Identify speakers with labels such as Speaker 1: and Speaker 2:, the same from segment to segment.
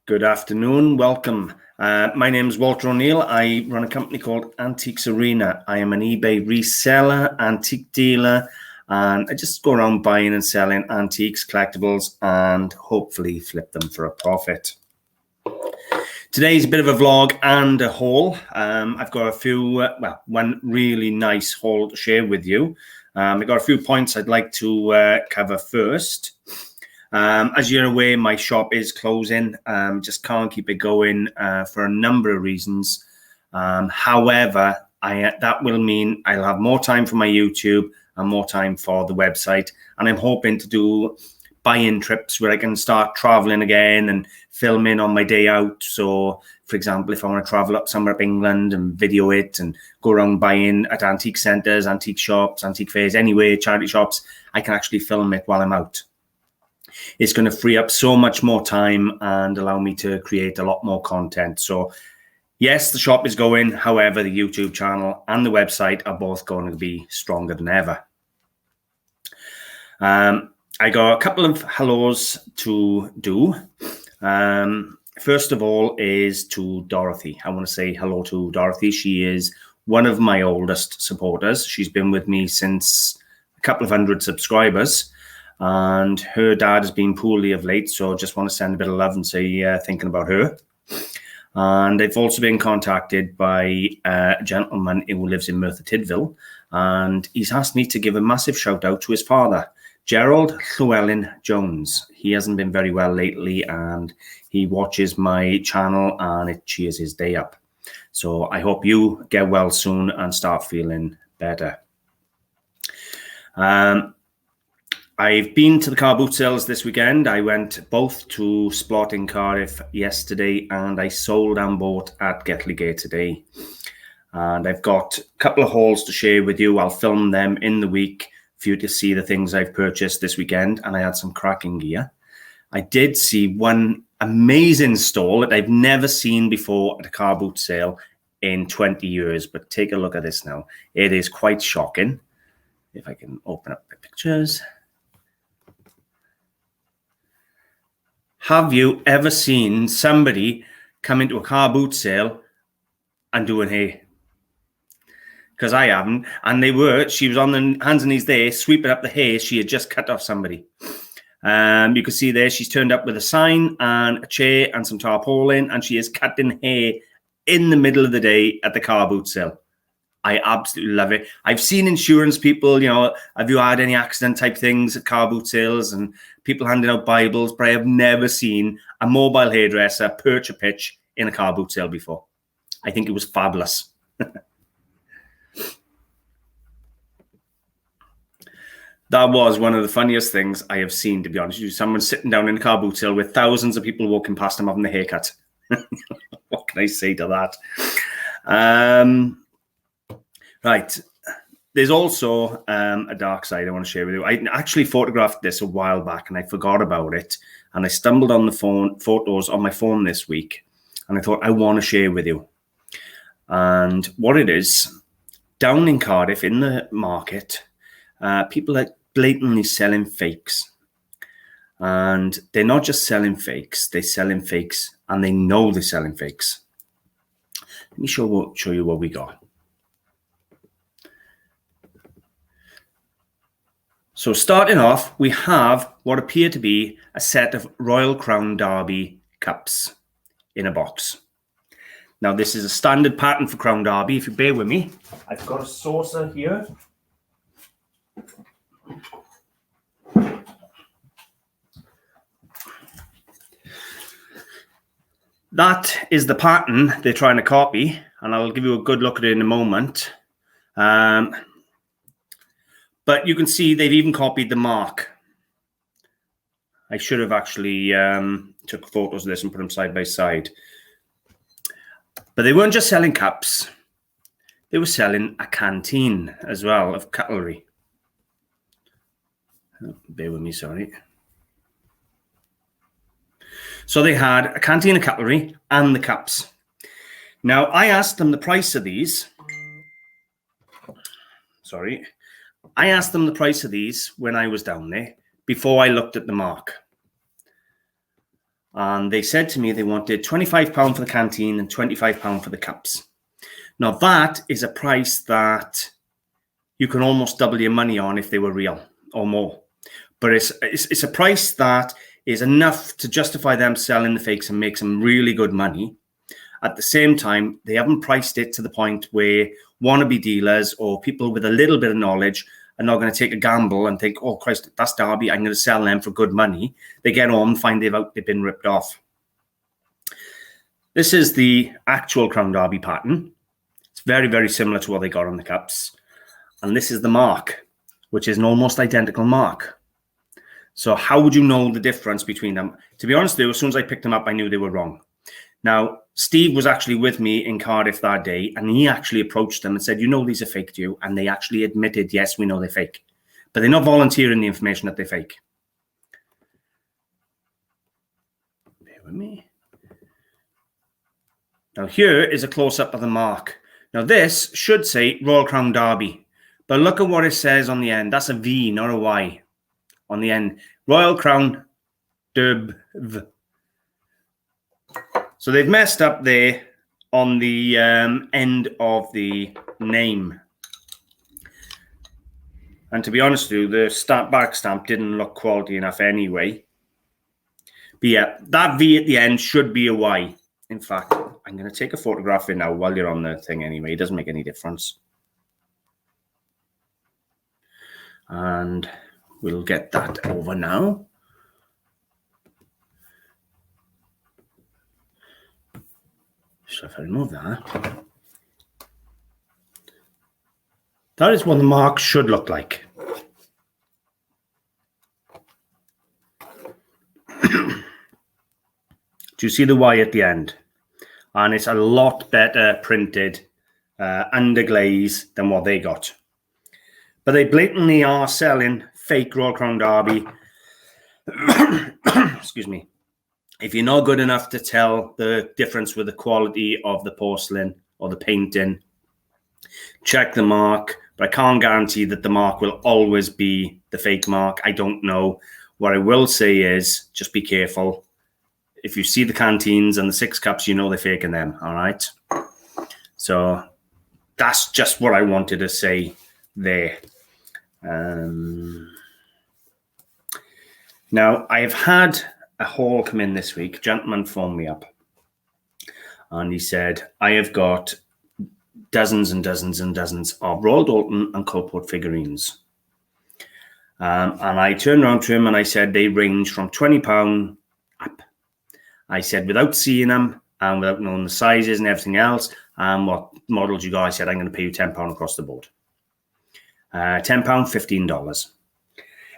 Speaker 1: Good afternoon. Welcome. My name is Walter O'Neill. I run a company called Antiquesarena. I am an eBay reseller, antique dealer, and I just go around buying and selling antiques, collectibles, and hopefully flip them for a profit. Today's a bit of a vlog and a haul. I've got a few, one really nice haul to share with you. I've got a few points I'd like to cover first. As you're aware, my shop is closing. Just can't keep it going for a number of reasons. However, that will mean I'll have more time for my YouTube and more time for the website. And I'm hoping to do buy-in trips where I can start traveling again and filming on my day out. So, for example, if I want to travel up somewhere up England and video it and go around buying at antique centres, antique shops, antique fairs, anyway, charity shops, I can actually film it while I'm out. It's going to free up so much more time and allow me to create a lot more content. So yes, the shop is going. However, the YouTube channel and the website are both going to be stronger than ever. I got a couple of hellos to do. First of all is to Dorothy. I want to say hello to Dorothy. She is one of my oldest supporters. She's been with me since a couple of hundred subscribers. And her dad has been poorly of late, so just want to send a bit of love and say thinking about her. And I've also been contacted by a gentleman who lives in Merthyr Tydfil, and he's asked me to give a massive shout out to his father, Gerald Llewellyn Jones. He hasn't been very well lately, and he watches my channel, and it cheers his day up. So I hope you get well soon and start feeling better. I've been to the car boot sales this weekend. I went both to Splot in Cardiff yesterday and I sold and bought at Gethlygate today. And I've got a couple of hauls to share with you. I'll film them in the week for you to see the things I've purchased this weekend, and I had some cracking gear. I did see one amazing stall that I've never seen before at a car boot sale in 20 years, but take a look at this now. It is quite shocking. If I can open up the pictures. Have you ever seen somebody come into a car boot sale and doing hair? Because I haven't. And she was on the hands and knees there, sweeping up the hair she had just cut off somebody. You can see there she's turned up with a sign and a chair and some tarpaulin, and she is cutting hair in the middle of the day at the car boot sale. I absolutely love it. I've seen insurance people, have you had any accident type things at car boot sales and people handing out Bibles, but I have never seen a mobile hairdresser perch a pitch in a car boot sale before. I think it was fabulous. That was one of the funniest things I have seen, to be honest with you. Someone sitting down in a car boot sale with thousands of people walking past them having a haircut. What can I say to that? Right. There's also a dark side I want to share with you. I actually photographed this a while back and I forgot about it. And I stumbled on the photos on my phone this week. And I thought I want to share with you. And what it is, down in Cardiff in the market, people are blatantly selling fakes. And they're not just selling fakes. They're selling fakes and they know they're selling fakes. Let me show you what we got. So starting off, we have what appear to be a set of Royal Crown Derby cups in a box. Now, this is a standard pattern for Crown Derby. If you bear with me, I've got a saucer here. That is the pattern they're trying to copy, and I'll give you a good look at it in a moment. But you can see they've even copied the mark. I should have actually took photos of this and put them side by side. But they weren't just selling cups. They were selling a canteen as well of cutlery. Oh, bear with me, sorry. So they had a canteen of cutlery and the cups. Now, I asked them the price of these. Sorry. I asked them the price of these when I was down there before I looked at the mark. And they said to me they wanted £25 for the canteen and £25 for the cups. Now that is a price that you can almost double your money on if they were real or more. But it's a price that is enough to justify them selling the fakes and make some really good money. At the same time, they haven't priced it to the point where wannabe dealers or people with a little bit of knowledge are not going to take a gamble and think, oh, Christ, that's Derby, I'm going to sell them for good money. They get home and find they've been ripped off. This is the actual Crown Derby pattern. It's very, very similar to what they got on the cups. And this is the mark, which is an almost identical mark. So how would you know the difference between them? To be honest, though, as soon as I picked them up, I knew they were wrong. Now, Steve was actually with me in Cardiff that day, and he actually approached them and said, you know these are fake to you? And they actually admitted, yes, we know they're fake. But they're not volunteering the information that they're fake. Bear with me. Now, here is a close-up of the mark. Now, this should say Royal Crown Derby. But look at what it says on the end. That's a V, not a Y. On the end. Royal Crown Derby. So they've messed up there on the end of the name. And to be honest with you, the back stamp didn't look quality enough anyway. But yeah, that V at the end should be a Y. In fact, I'm going to take a photograph of it now while you're on the thing anyway. It doesn't make any difference. And we'll get that over now. So if I remove that, that is what the mark should look like. Do you see the Y at the end? And it's a lot better printed underglaze than what they got. But they blatantly are selling fake Royal Crown Derby. Excuse me. If you're not good enough to tell the difference with the quality of the porcelain or the painting, check the mark. But I can't guarantee that the mark will always be the fake mark. I don't know. What I will say is just be careful. If you see the canteens and the 6 cups, you know they're faking them, all right? So that's just what I wanted to say there. Now, I've had a haul come in this week. A gentleman phoned me up and he said, I have got dozens and dozens and dozens of Royal Dalton and Coalport figurines. And I turned around to him and I said, they range from £20 up. I said, without seeing them and without knowing the sizes and everything else, and what models you got, I said, I'm going to pay you £10 across the board. £10, $15.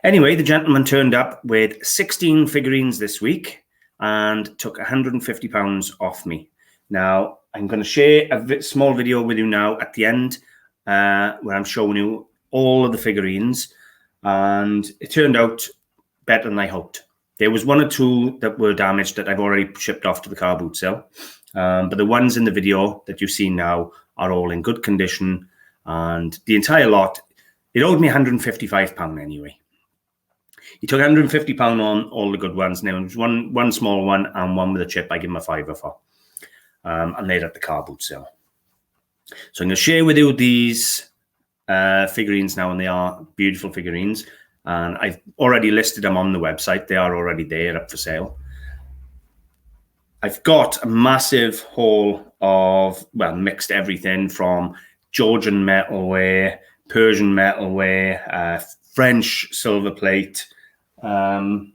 Speaker 1: Anyway, the gentleman turned up with 16 figurines this week and took £150 off me. Now, I'm going to share a small video with you now at the end where I'm showing you all of the figurines. And it turned out better than I hoped. There was 1 or 2 that were damaged that I've already shipped off to the car boot sale. But the ones in the video that you see now are all in good condition. And the entire lot, it owed me £155 anyway. He took £150 on all the good ones. Now, there's one small one and one with a chip I give him a £5 for. And they're at the car boot sale. So I'm going to share with you these figurines now, and they are beautiful figurines. And I've already listed them on the website. They are already there, up for sale. I've got a massive haul of, well, mixed everything from Georgian metalware, Persian metalware, French silver plate, all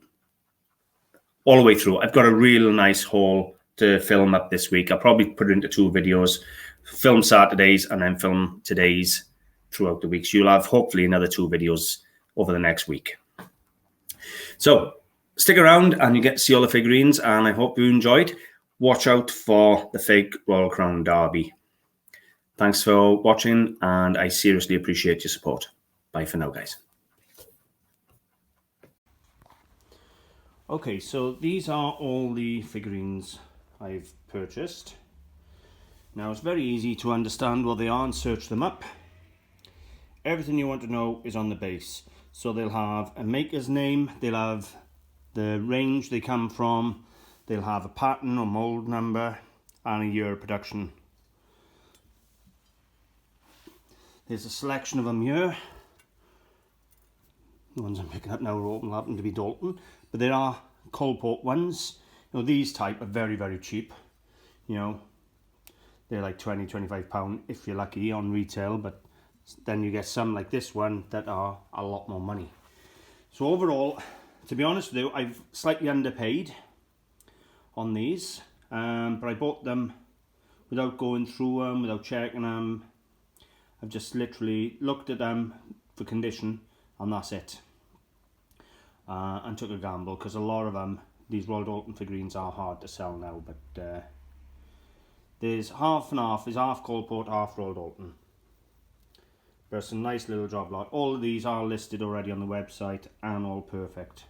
Speaker 1: the way through. I've got a real nice haul to film up this week. I'll probably put it into 2 videos, film Saturdays and then film today's throughout the week. So you'll have hopefully another 2 videos over the next week. So stick around and you get to see all the figurines, and I hope you enjoyed. Watch out for the fake Royal Crown Derby. Thanks for watching, and I seriously appreciate your support. Bye for now, guys. Okay, so these are all the figurines I've purchased. Now, it's very easy to understand what they are and search them up. Everything you want to know is on the base. So they'll have a maker's name, they'll have the range they come from, They'll have a pattern or mould number and a year of production. There's a selection of them here. The ones I'm picking up now will happen to be Dalton, but there are Colport ones. You know, these type are very, very cheap. You know, they're like £20–25 if you're lucky on retail, but then you get some like this one that are a lot more money. So overall, to be honest with you, I've slightly underpaid on these, but I bought them without going through them, without checking them. I've just literally looked at them for condition and that's it. And took a gamble, because a lot of them, these Royal Dalton figurines, are hard to sell now, but there's half and half. There's half Colport, half Royal Dalton. There's some nice little job lot. All of these are listed already on the website and all perfect.